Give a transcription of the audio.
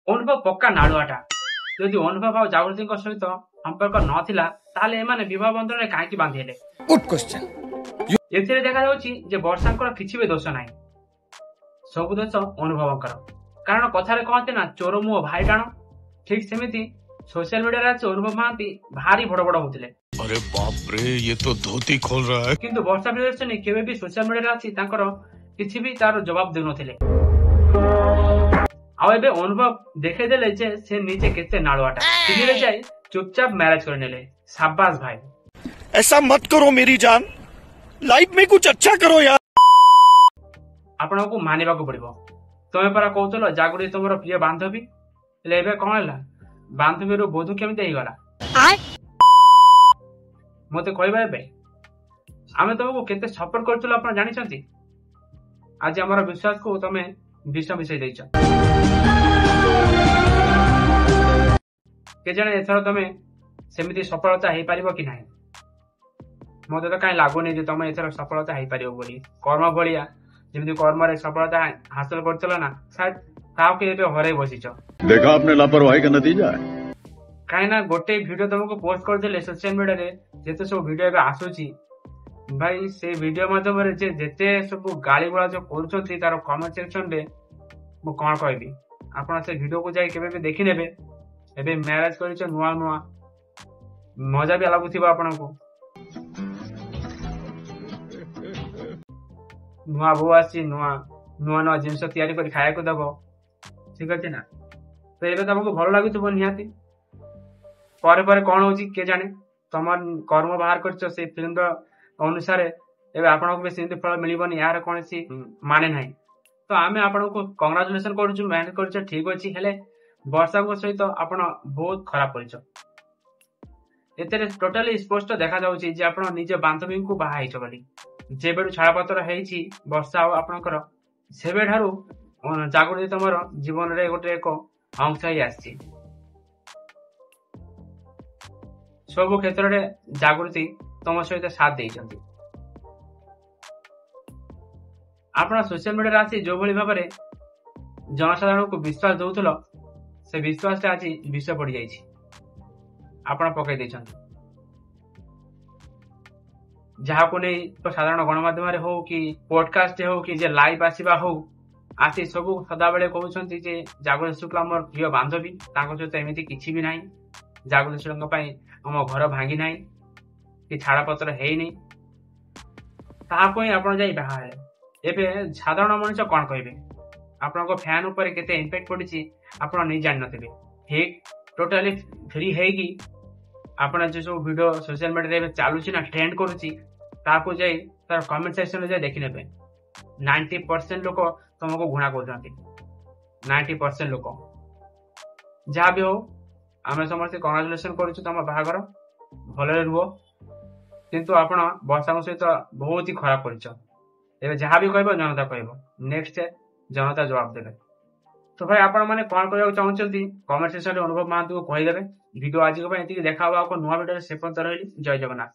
ଅନୁଭବ ପକ୍କା ନାଳୁଆଟା। ଯଦି ଅନୁଭବ ଆଉ ଜାଗୃତିଙ୍କ ସହିତ ସମ୍ପର୍କ ନଥିଲା ତାହେଲେ ଏମାନେ ବିବାହ ବନ୍ଧନରେ କାହିଁକି ବାନ୍ଧି ହେଲେ? ଏଥିରେ ଦେଖାଯାଉଛି ଯେ ବର୍ଷାଙ୍କର କିଛି ବି ଦୋଷ ନାହିଁ, ସବୁ ଦୋଷ ଅନୁଭବଙ୍କର। କାରଣ କଥାରେ କହନ୍ତି ନା, ଚୋର ମୁହଁ ଭାଇ ଟାଣ। ଠିକ ସେମିତି सोशल मीडिया से अनुभव महांती भारी बड़ बड़ होते। अरे बाप रे, ये तो धोती खोल रहा है। किंतु वर्षा प्रियदर्शनी केवे भी सोशल मीडिया आसी तांकर किछि भी तार जवाब देउ नथिले। आ एबे अनुभव देखे देले जे से नीचे केते नाळुआटा तिगिरे जाई चुपचाप मैरिज कर नेले। शाबाश भाई, ऐसा मत करो मेरी जान, लाइफ में कुछ अच्छा करो यार। आपन को मानिबा को पड़िबो। तमे परा कहतलो जागुरी तमरो प्रिय बांधवी, लेबे कोन हला बांधवी रो बोधु केमिते हे गला मते कहबा एबे। आमे तुमको केते सपोर्ट करथलो आपण जानि छथि। आज हमर विश्वास को तमे विष मिसै दैछ। के जने एथर तमे सेमिति सफलता हे पारिबो कि नाही? मते तो काई लागुनी जे तमे एथर सफलता हे पारिबो बोली। कर्म भलिया जेमिति कर्म रे सफलता हासिल करथलो ना, शायद ताव के एबे हरै बसिछ। देखा आपने लापरवाही का नतीजा है। कहीं ना गोटे वीडियो तुमको पोस्ट करदे सोशल मीडिया रे जेते सब वीडियो एबे आसुची भाई, से वीडियो माध्यम रे जे जेते सब गाली गुला जो करूछंती तार कमेंट सेक्शन रे मु कोन कहबी। आपण से वीडियो को जाई केबे भी देखि नेबे। एबे मैरिज करिछ नुआ नुआ मजा भी लागुथिबा आपण को। नुआ बो आसी नुआ नुआ नुआ जिंस तयारी करी खाया को दबो, ठीक अछि ना? तो एबे तुमको भलो लागुथिबो निहाती। पर पर कौन होची के जाने, तुम कर्म बाहर कर से फिल्म अनुसार एबे आपन को सेमती फल मिलबनी, यार कौन सी माने नाही। तो आमे आपन को कांग्रेचुलेशन करूछु, मेहनत करूछु, ठीक अछि। हेले वर्षा को सहित आपन बहुत खराब करिछो। एतरे टोटली स्पष्ट देखा जाउची जे आपन निज बांधवी को बाहा हिचो बोली। जेबेडु छाड़पत्र हेछि वर्षा और आपनकर सेबे ठारू जागृति तमर जीवन रे गोटे एक अंश ही आछि। सब क्षेत्र में जागृति तुम सहित साथ देइछंती। आपण सोशल मीडिया आसी जो भली भाबरे जनसाधारण को विश्वास दउथलो, से विश्वास आज विष पड़ जाइछि। आपण पकई देइछंती जहा को नै तो साधारण गणमाध्यम रे हो कि पॉडकास्ट हो कि जे लाइव आसीबा हो, आसी सब सदा बेले कहउछंती जे जागृति शुक्ला मोर प्रिय बांधवी, तांको सहित एमिति किछि भी नाही। जागृति शुक्ला पई हम घर भांगी नाही कि छाड़पत्र हेनी, ताको ही आपण जाई बाहा है। एबे साधारण मनुष्य कोन कहबे? आपण को फैन ऊपर केते इंपैक्ट पड़िछि आपण नै जान नथिबे। ठीक टोटली फ्री हेगी आपण जे सब वीडियो सोशल मीडिया रे चालुछि ना, ट्रेंड करूछि, ताको जाई तार कमेंट सेक्शन रे जाई देखि नेबे। 90% लोक तुमको घुणा करछंती। 90% लोक जहा भी हो, आमे समस्त कांग्रेचुलेशन करूछु तुम बाहागर भले रुह। किंतु आपण वर्षा सहित बहुत ही खराब करिछ। एबे जहा भी कहबो जनता कहबो, नेक्स्ट जनता जवाब देबे। तो भाई आपण माने कोन कहबो चाहउछंती कमेंट सेक्शन रे अनुभव महांती को कहि देबे। वीडियो आज को एति देखा हो, नुआ वीडियो से पंत रहली। जय जगन्नाथ।